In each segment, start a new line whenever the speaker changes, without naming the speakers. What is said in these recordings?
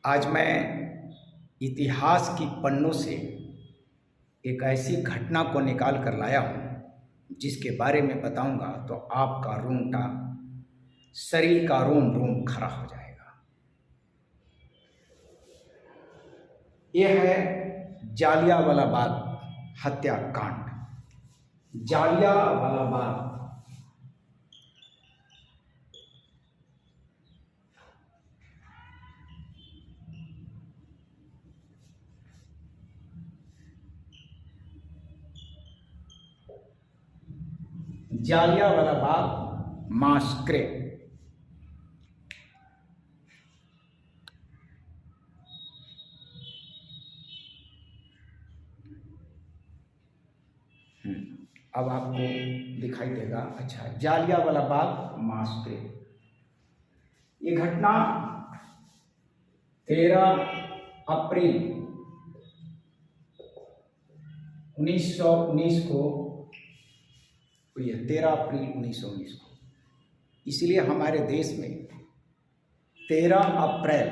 आज मैं इतिहास की पन्नों से एक ऐसी घटना को निकाल कर लाया हूँ जिसके बारे में बताऊंगा तो आपका रोंगटा, शरीर का रोम रोम खड़ा हो जाएगा। यह है जालियांवाला बाग हत्याकांड। जालियांवाला बाग जालियांवाला बाग मास्क्रे। अब आपको दिखाई देगा। अच्छा, जालियांवाला बाग मास्क्रे। ये घटना 13 अप्रैल 1919 को हुई है। 13 अप्रैल 1919 को। इसलिए हमारे देश में 13 अप्रैल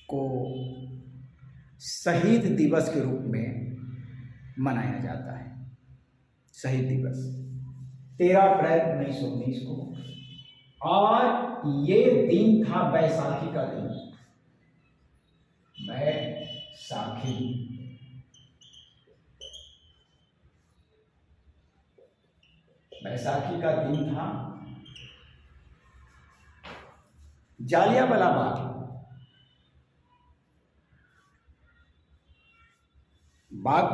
को शहीद दिवस के रूप में मनाया जाता है। शहीद दिवस 13 अप्रैल 1919 को। और ये दिन था बैसाखी का दिन। बैसाखी बैसाखी का दिन था। जालियांवाला बाग,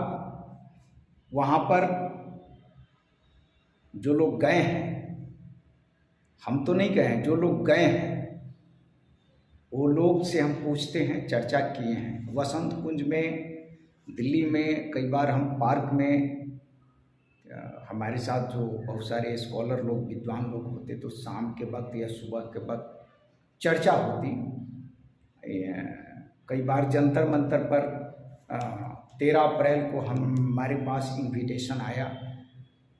वहां पर जो लोग गए हैं, हम तो नहीं गए हैं, जो लोग गए हैं वो लोग से हम पूछते हैं, चर्चा किए हैं। वसंत कुंज में, दिल्ली में कई बार हम पार्क में, हमारे साथ जो बहुत सारे स्कॉलर लोग, विद्वान लोग होते, तो शाम के वक्त या सुबह के वक्त चर्चा होती। कई बार जंतर मंतर पर 13 अप्रैल को हमारे पास इनविटेशन आया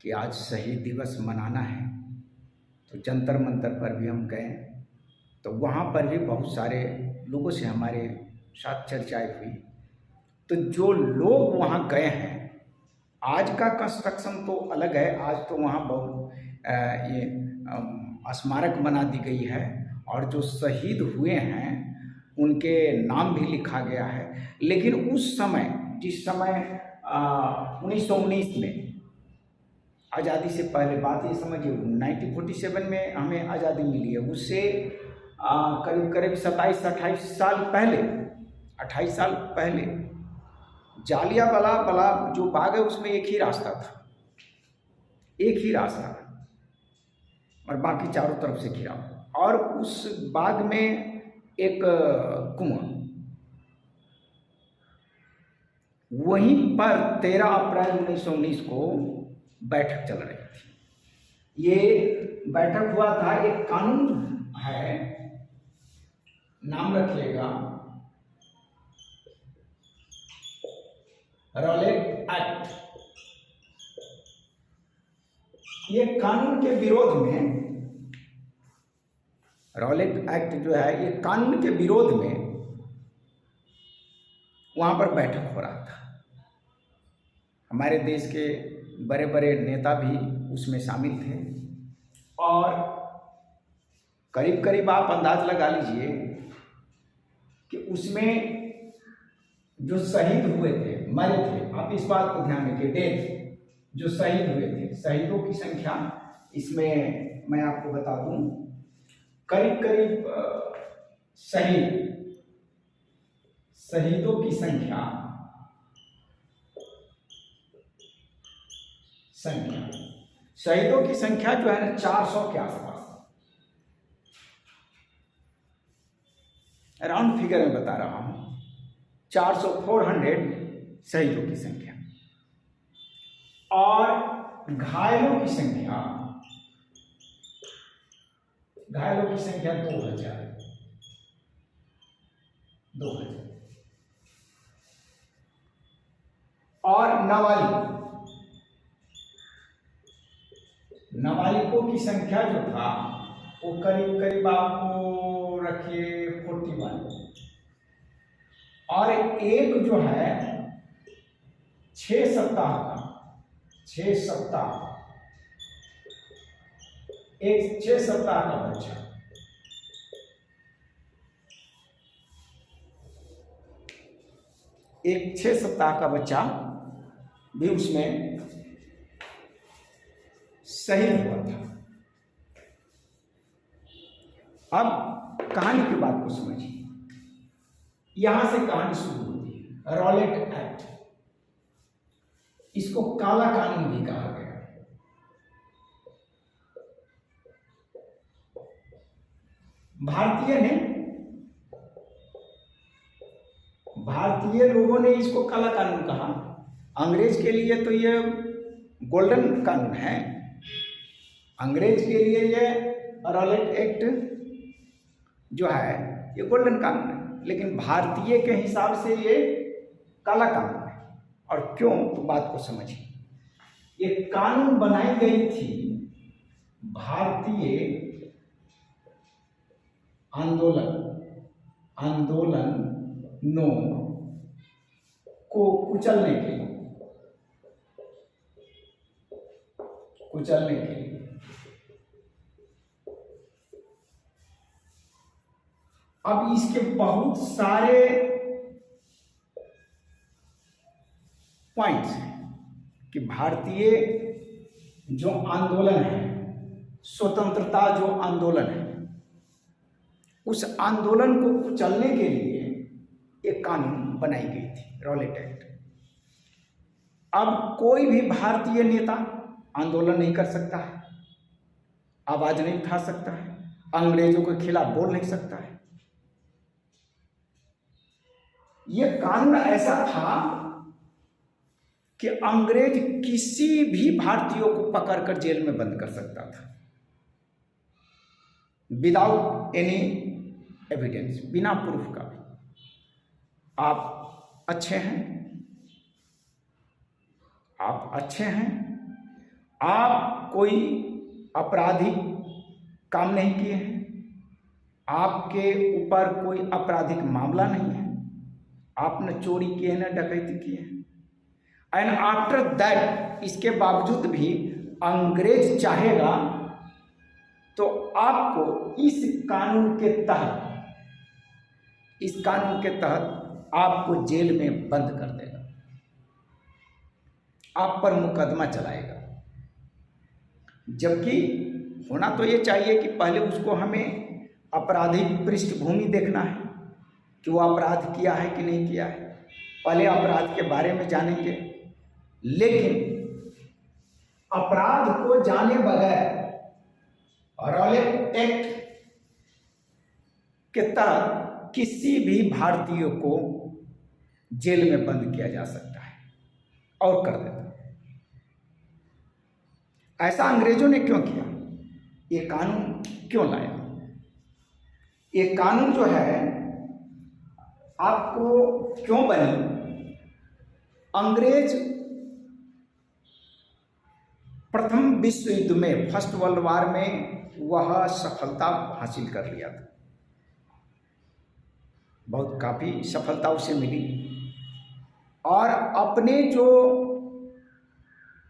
कि आज शहीद दिवस मनाना है, तो जंतर मंतर पर भी हम गए। तो वहाँ पर भी बहुत सारे लोगों से हमारे साथ चर्चाएं हुई। तो जो लोग वहाँ गए हैं, आज का कंस्ट्रक्शन तो अलग है। आज तो वहाँ बहुत ये स्मारक बना दी गई है और जो शहीद हुए हैं उनके नाम भी लिखा गया है। लेकिन उस समय, जिस समय 1919 में, आज़ादी से पहले बात ये समझिए, 1947 में हमें आज़ादी मिली है, उससे करीब करीब 27-28 साल पहले, 28 साल पहले जालियांवाला जो बाग है उसमें एक ही रास्ता था, एक ही रास्ता, और बाकी चारों तरफ से घिरा। और उस बाग में एक कुआं, वहीं पर 13 अप्रैल 1919 को बैठक चल रही थी। ये बैठक हुआ था, एक कानून है, नाम रखिएगा, रॉलेट एक्ट। ये कानून के विरोध में, रॉलेट एक्ट जो है, ये कानून के विरोध में वहां पर बैठक हो रहा था। हमारे देश के बड़े बड़े नेता भी उसमें शामिल थे और करीब करीब आप अंदाज लगा लीजिए कि उसमें जो शहीद हुए थे, मरे थे, आप इस बात को ध्यान रखिए, डेथ जो शहीद हुए थे, शहीदों की संख्या इसमें मैं आपको बता दूं, करीब करीब शहीदों की संख्या शहीदों की संख्या जो है ना, 400 के आसपास, राउंड फिगर में बता रहा हूं, 400 शहीदों की संख्या। और घायलों की संख्या 2000। और नाबालिगों की संख्या जो था वो करीब करीब आपको रखिए 41 और एक जो है 6 सप्ताह का, 6 सप्ताह, एक 6 सप्ताह का बच्चा, एक 6 सप्ताह का बच्चा भी उसमें शहीद हुआ था। अब कहानी की बात को समझिए, यहां से कहानी शुरू होती है। रॉलेट एक्ट, इसको काला कानून भी कहा गया। भारतीय लोगों ने इसको काला कानून कहा। अंग्रेज के लिए तो ये गोल्डन कानून है। अंग्रेज के लिए ये रॉलेट एक्ट जो है ये गोल्डन कानून है, लेकिन भारतीय के हिसाब से ये काला कानून है। और क्यों, तो बात को समझिए। ये कानून बनाई गई थी भारतीय आंदोलनों को कुचलने के लिए, अब इसके बहुत सारे पॉइंट्स हैं कि भारतीय जो आंदोलन है, स्वतंत्रता जो आंदोलन है, उस आंदोलन को कुचलने के लिए एक कानून बनाई गई थी, रॉलेट एक्ट। अब कोई भी भारतीय नेता आंदोलन नहीं कर सकता है, आवाज नहीं उठा सकता है, अंग्रेजों के खिलाफ बोल नहीं सकता है। यह कानून ऐसा था कि अंग्रेज किसी भी भारतीयों को पकड़कर जेल में बंद कर सकता था, विदाउट एनी एविडेंस, बिना प्रूफ का। आप अच्छे हैं, आप कोई आपराधिक काम नहीं किए हैं, आपके ऊपर कोई आपराधिक मामला नहीं है, आपने चोरी किए न डकैती किए हैं, एंड आफ्टर दैट, इसके बावजूद भी अंग्रेज चाहेगा तो आपको इस कानून के तहत आपको जेल में बंद कर देगा, आप पर मुकदमा चलाएगा। जबकि होना तो ये चाहिए कि पहले उसको हमें आपराधिक पृष्ठभूमि देखना है कि वो अपराध किया है कि नहीं किया है, पहले अपराध के बारे में जानेंगे। लेकिन अपराध को जाने बगैर रॉलेट एक्ट के तहत किसी भी भारतीय को जेल में बंद किया जा सकता है और कर देता है। ऐसा अंग्रेजों ने क्यों किया? ये कानून क्यों लाया? ये कानून जो है आपको क्यों बनी? अंग्रेज प्रथम विश्व युद्ध में, फर्स्ट वर्ल्ड वॉर में वह सफलता हासिल कर लिया था, बहुत काफ़ी सफलता उसे मिली। और अपने जो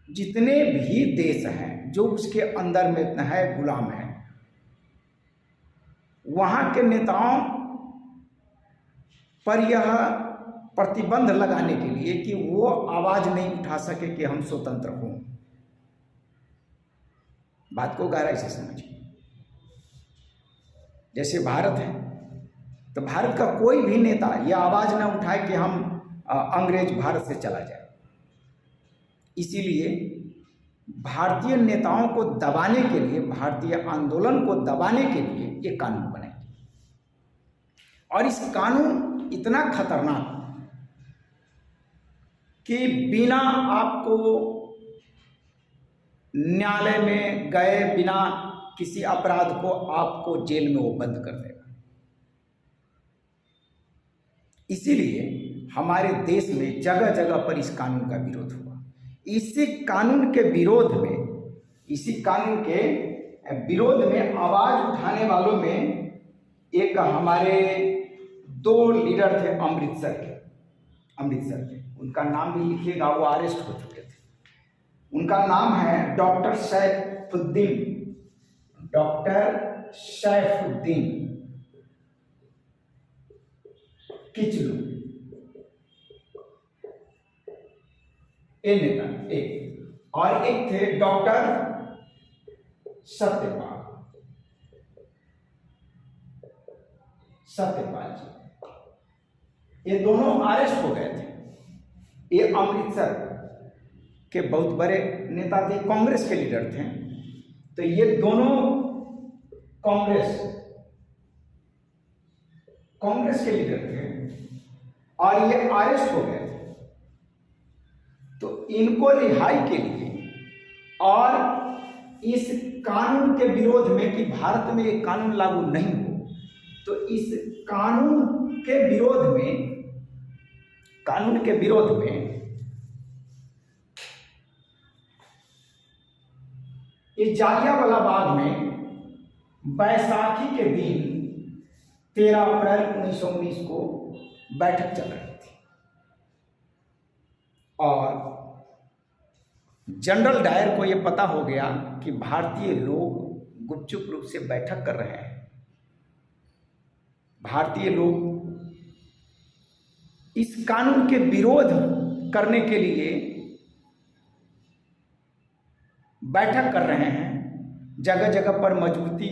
जितने भी देश हैं जो उसके अंदर में है गुलाम है, वहाँ के नेताओं पर यह प्रतिबंध लगाने के लिए कि वो आवाज़ नहीं उठा सके कि हम स्वतंत्र हों। बात को गहराई से समझिए। जैसे भारत है, तो भारत का कोई भी नेता यह आवाज़ ना उठाए कि हम अंग्रेज भारत से चला जाए। इसीलिए भारतीय नेताओं को दबाने के लिए, भारतीय आंदोलन को दबाने के लिए ये कानून बनाए। और इस कानून इतना खतरनाक कि बिना आपको न्यायालय में गए, बिना किसी अपराध को आपको जेल में वो बंद कर देगा। इसीलिए हमारे देश में जगह जगह पर इस कानून का विरोध हुआ। इसी कानून के विरोध में आवाज उठाने वालों में एक हमारे दो लीडर थे अमृतसर के, उनका नाम भी लिखिएगा, वो अरेस्ट हो चुके थे। उनका नाम है डॉक्टर सैफुद्दीन किचलू, ये नेता एक, और एक थे डॉक्टर सत्यपाल जी। ये दोनों अरेस्ट हो गए थे। ये अमृतसर के बहुत बड़े नेता थे, कांग्रेस के लीडर थे। तो ये दोनों कांग्रेस के लीडर थे और ये अरेस्ट हो गए थे। तो इनको रिहाई के लिए और इस कानून के विरोध में कि भारत में एक कानून लागू नहीं हो, तो इस कानून के विरोध में ये जालियांवाला में बैसाखी के दिन 13 अप्रैल 1919 को बैठक चल रही थी और जनरल डायर को यह पता हो गया कि भारतीय लोग गुपचुप रूप से बैठक कर रहे हैं। भारतीय लोग इस कानून के विरोध करने के लिए बैठक कर रहे हैं, जगह जगह पर मजबूती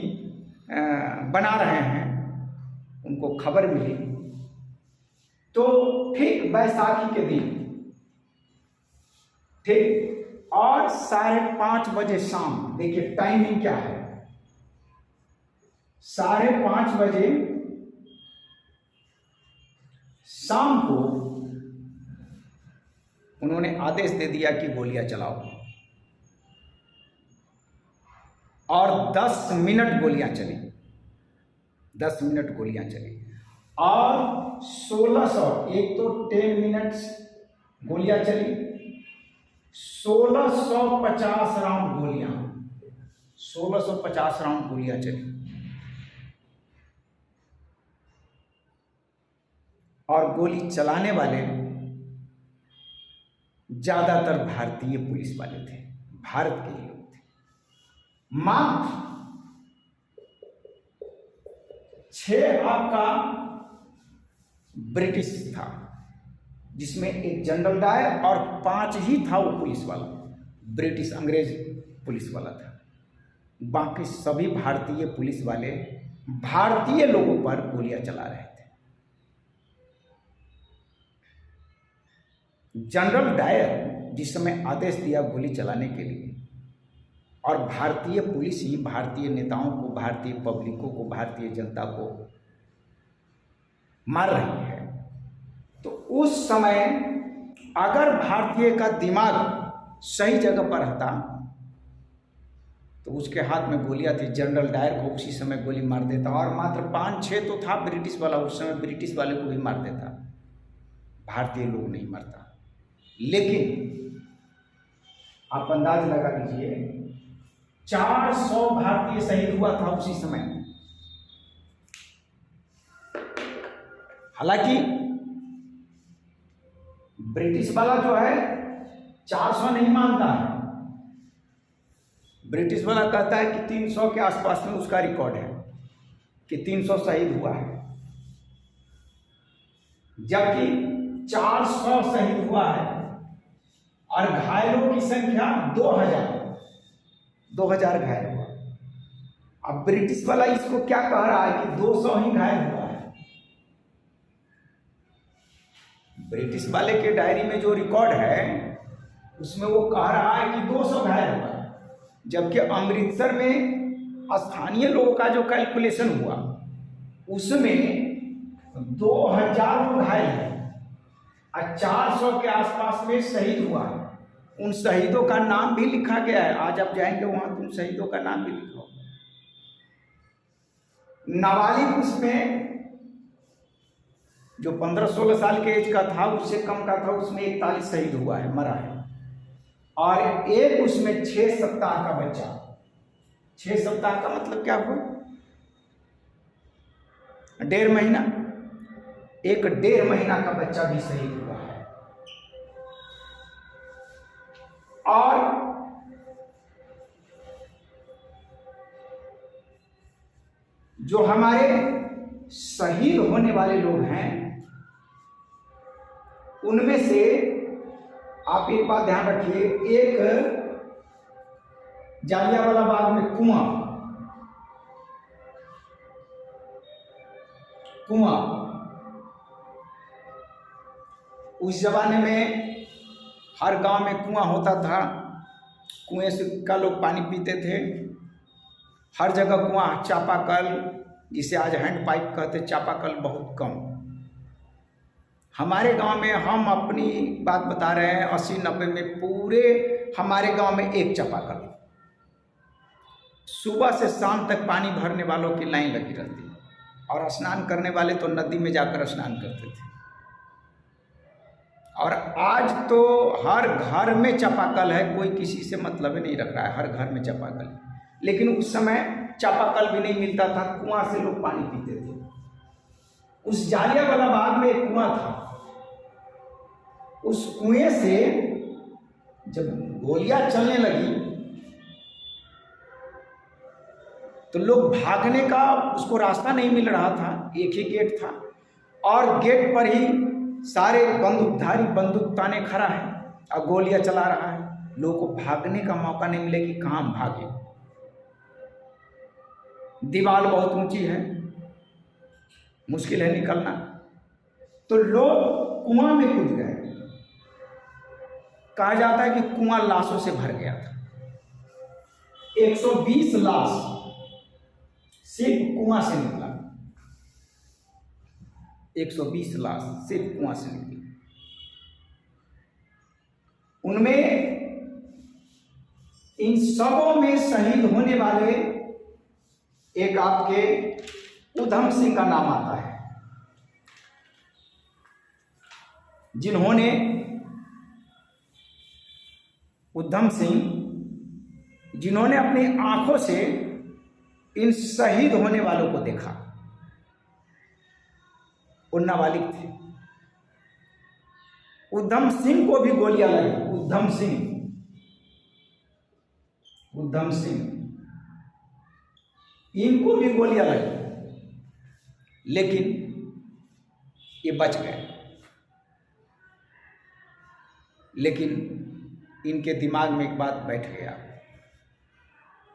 बना रहे हैं। उनको खबर मिली तो ठीक बैसाखी के दिन, ठीक और 5:30 बजे शाम, देखिए टाइमिंग क्या है, 5:30 बजे शाम को उन्होंने आदेश दे दिया कि गोलियां चलाओ और 10 मिनट गोलियां चली, 10 मिनट गोलियां चली और 1600, एक तो 10 मिनट्स गोलियां चली, 1650 राउंड गोलियां, 1650 राउंड गोलियां चली और गोली चलाने वाले ज्यादातर भारतीय पुलिस वाले थे, भारत के ही लोग थे। मात्र 6 आपका ब्रिटिश था, जिसमें एक जनरल डायर और 5 ही था वो पुलिस वाला, ब्रिटिश अंग्रेज पुलिस वाला था। बाकी सभी भारतीय पुलिस वाले भारतीय लोगों पर गोलियां चला रहे थे। जनरल डायर जिस समय आदेश दिया गोली चलाने के लिए, और भारतीय पुलिस ही भारतीय नेताओं को, भारतीय पब्लिकों को, भारतीय जनता को मार रही है, तो उस समय अगर भारतीय का दिमाग सही जगह पर रहता तो उसके हाथ में गोलियां थी, जनरल डायर को उसी समय गोली मार देता। और मात्र 5-6 तो था ब्रिटिश वाला, उस समय ब्रिटिश वाले को भी मार देता, भारतीय लोग नहीं मरता। लेकिन आप अंदाज लगा लीजिए, 400 भारतीय शहीद हुआ था उसी समय। हालांकि ब्रिटिश वाला जो है 400 नहीं मानता है, ब्रिटिश वाला कहता है कि 300 के आसपास में उसका रिकॉर्ड है कि 300 शहीद हुआ है, जबकि 400 शहीद हुआ है और घायलों की संख्या 2000 घायल हुआ। अब ब्रिटिश वाला इसको क्या कह रहा है कि 200 ही घायल हुआ है। ब्रिटिश वाले के डायरी में जो रिकॉर्ड है उसमें वो कह रहा है कि 200 घायल हुआ है, जबकि अमृतसर में स्थानीय लोगों का जो कैलकुलेशन हुआ उसमें 2000 लोग घायल है और 400 के आसपास में शहीद हुआ है। उन शहीदों का नाम भी लिखा गया है, आज आप जाएंगे वहां तो उन शहीदों का नाम भी लिखा होगा। नाबालिग उसमें जो 15-16 साल के एज का था, उससे कम का था, उसमें 41 शहीद हुआ है, मरा है। और एक उसमें 6 सप्ताह का बच्चा, 6 सप्ताह का मतलब क्या हुआ, 1.5 महीना, एक 1.5 महीना का बच्चा भी शहीद हुआ है। और जो हमारे शहीद होने वाले लोग हैं, उनमें से आप एक बात ध्यान रखिए, एक जालियांवाला बाग में कुआं उस जमाने में हर गांव में कुआं होता था, कुएं से का लोग पानी पीते थे। हर जगह कुआं, चापाकल जिसे आज हैंड पाइप कहते, चापाकल बहुत कम। हमारे गांव में, हम अपनी बात बता रहे हैं, 80-90 में पूरे हमारे गांव में एक चापाकल, सुबह से शाम तक पानी भरने वालों की लाइन लगी रहती, और स्नान करने वाले तो नदी में जाकर स्नान करते थे। और आज तो हर घर में चापाकल है, कोई किसी से मतलब ही नहीं रख रहा है, हर घर में चापाकल। लेकिन उस समय चापाकल भी नहीं मिलता था, कुआं से लोग पानी पीते थे। उस जालियांवाला बाग में एक कुआं था, उस कुएं से जब गोलियां चलने लगी तो लोग भागने का, उसको रास्ता नहीं मिल रहा था, एक ही गेट था, और गेट पर ही सारे बंदूकधारी बंदूक ताने खड़ा है और गोलियां चला रहा है। लोगों को भागने का मौका नहीं मिले कि कहां भागे। दीवार बहुत ऊंची है, मुश्किल है निकलना, तो लोग कुआं में कूद गए। कहा जाता है कि कुआं लाशों से भर गया था। 120 लाश सिर्फ कुआं से निकला, 120 लाश सिर्फ कुआं से निकली। उनमें, इन सबों में शहीद होने वाले एक आपके उधम सिंह का नाम आता है, जिन्होंने, उधम सिंह, जिन्होंने अपनी आंखों से इन शहीद होने वालों को देखा। वो नाबालिग थे। उधम सिंह को भी गोलियां लगी, उधम सिंह, इनको भी गोलियां लगी, लेकिन ये बच गए। लेकिन इनके दिमाग में एक बात बैठ गया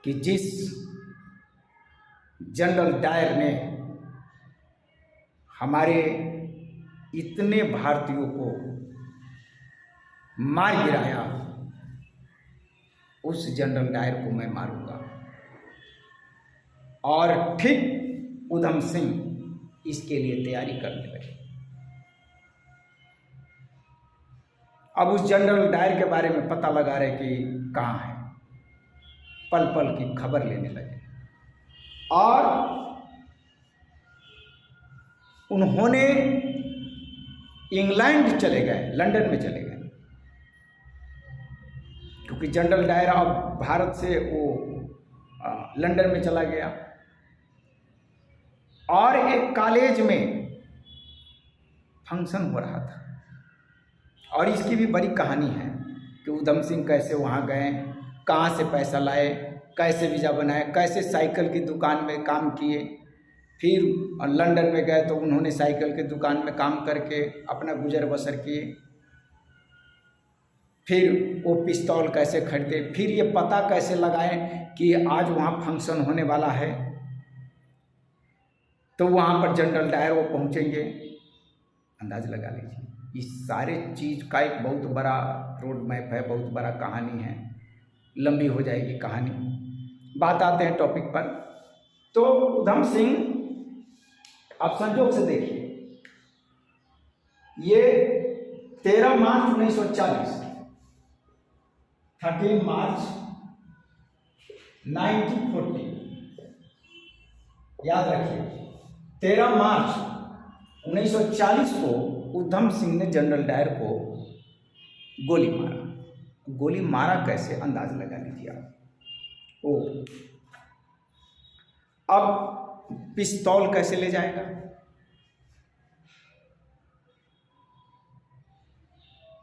कि जिस जनरल डायर ने हमारे इतने भारतीयों को मार गिराया, उस जनरल डायर को मैं मारूंगा। और ठीक उधम सिंह इसके लिए तैयारी करने लगे। अब उस जनरल डायर के बारे में पता लगा रहे कि कहाँ है, पल पल की खबर लेने लगे। और उन्होंने इंग्लैंड चले गए, लंदन में चले गए, क्योंकि जनरल डायर अब भारत से वो लंदन में चला गया। और एक कॉलेज में फंक्शन हो रहा था, और इसकी भी बड़ी कहानी है कि उधम सिंह कैसे वहाँ गए, कहाँ से पैसा लाए, कैसे वीज़ा बनाए, कैसे साइकिल की दुकान में काम किए। फिर लंदन में गए तो उन्होंने साइकिल की दुकान में काम करके अपना गुजर बसर किए। फिर वो पिस्तौल कैसे खरीदे, फिर ये पता कैसे लगाएं कि आज वहाँ फंक्शन होने वाला है, तो वहाँ पर जनरल डायर वो पहुँचेंगे। अंदाज लगा लीजिए, इस सारे चीज़ का एक बहुत बड़ा रोड मैप है, बहुत बड़ा कहानी है, लंबी हो जाएगी कहानी। बात आते हैं टॉपिक पर। तो उधम सिंह, आप संजोग से देखिए, ये 13 मार्च 1940, 13 मार्च 1940, याद रखिए 13 मार्च 1940 को उधम सिंह ने जनरल डायर को गोली मारा। गोली मारा कैसे, अंदाज लगा लीजिए आप। अब पिस्तौल कैसे ले जाएगा?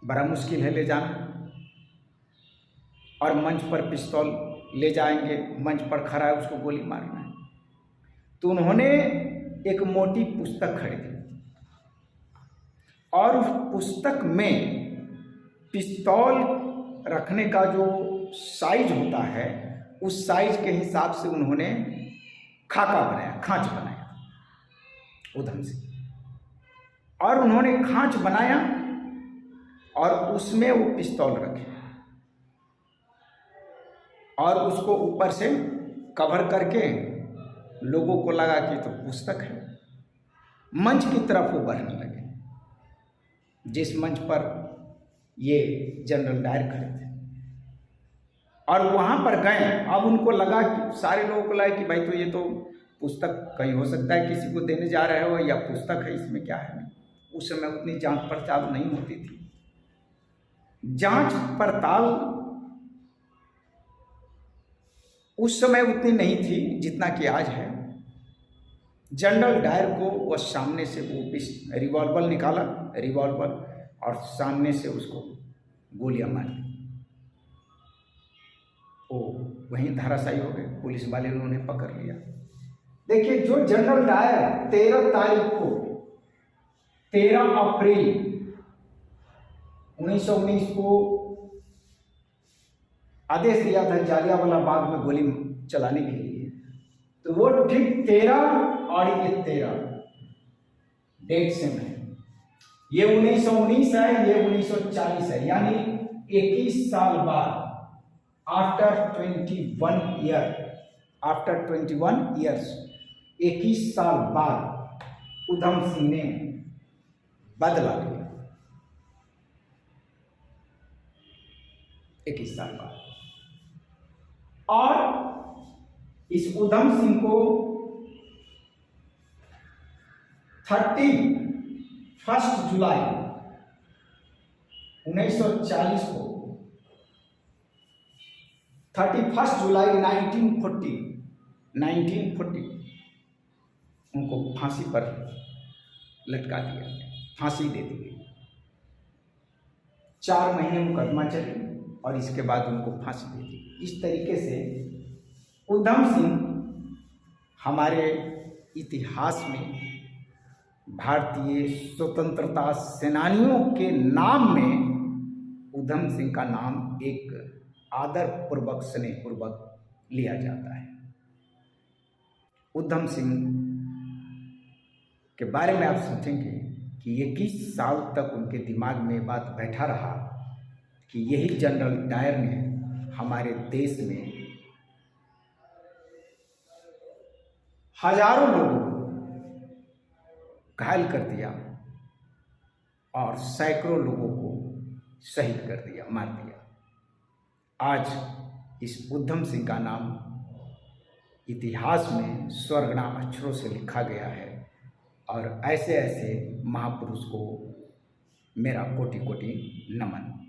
बड़ा मुश्किल है ले जाना। और मंच पर पिस्तौल ले जाएंगे, मंच पर खड़ा है, उसको गोली मारना है। तो उन्होंने एक मोटी पुस्तक खरीदी और उस पुस्तक में पिस्तौल रखने का जो साइज होता है, उस साइज के हिसाब से उन्होंने खाका बनाया, खांच बनाया उधम सिंह। और उन्होंने खांच बनाया और उसमें वो पिस्तौल रखे और उसको ऊपर से कवर करके लोगों को लगा कि तो पुस्तक है। मंच की तरफ वो बढ़ने लगे, जिस मंच पर ये जनरल डायर खड़े थे। और वहाँ पर गए, अब उनको लगा कि सारे लोगों को लगा कि भाई तो ये तो पुस्तक कहीं हो सकता है किसी को देने जा रहे हो, या पुस्तक है, इसमें क्या है। उस समय उतनी जांच पड़ताल नहीं होती थी। जांच पड़ताल उस समय उतनी नहीं थी जितना कि आज है। जनरल डायर को वह सामने से वो रिवॉल्वर निकाला, रिवॉल्वर, और सामने से उसको गोलियां मारी। वो वहीं धराशायी हो गए। पुलिस वाले ने उन्हें पकड़ लिया। देखिए, जो जनरल डायर 13 तारीख को 13 अप्रैल 1919 को आदेश दिया था जालियांवाला बाग में गोली चलाने के लिए, तो वो ठीक 13 और ये 13 डेट सेम है। ये 1919 है, ये 1940 है, यानी 21 साल बाद, आफ्टर 21 ईयर्स 21 साल बाद उधम सिंह ने बदला लिया। 21 साल बाद। और इस उधम सिंह को 31 जुलाई 1940 को 31 जुलाई 1940 उनको फांसी पर लटका दिया, फांसी दे दी गई। 4 महीने मुकदमा चली और इसके बाद उनको फांसी दे दी। इस तरीके से उधम सिंह हमारे इतिहास में भारतीय स्वतंत्रता सेनानियों के नाम में उधम सिंह का नाम एक आदर पूर्वक, स्नेह पूर्वक लिया जाता है। उधम सिंह के बारे में आप सोचेंगे कि 21 साल तक उनके दिमाग में बात बैठा रहा कि यही जनरल डायर ने हमारे देश में हजारों लोगों को घायल कर दिया और सैकड़ों लोगों को शहीद कर दिया, मार दिया। आज इस उधम सिंह का नाम इतिहास में स्वर्णिम अक्षरों से लिखा गया है। और ऐसे ऐसे महापुरुष को मेरा कोटि कोटि नमन।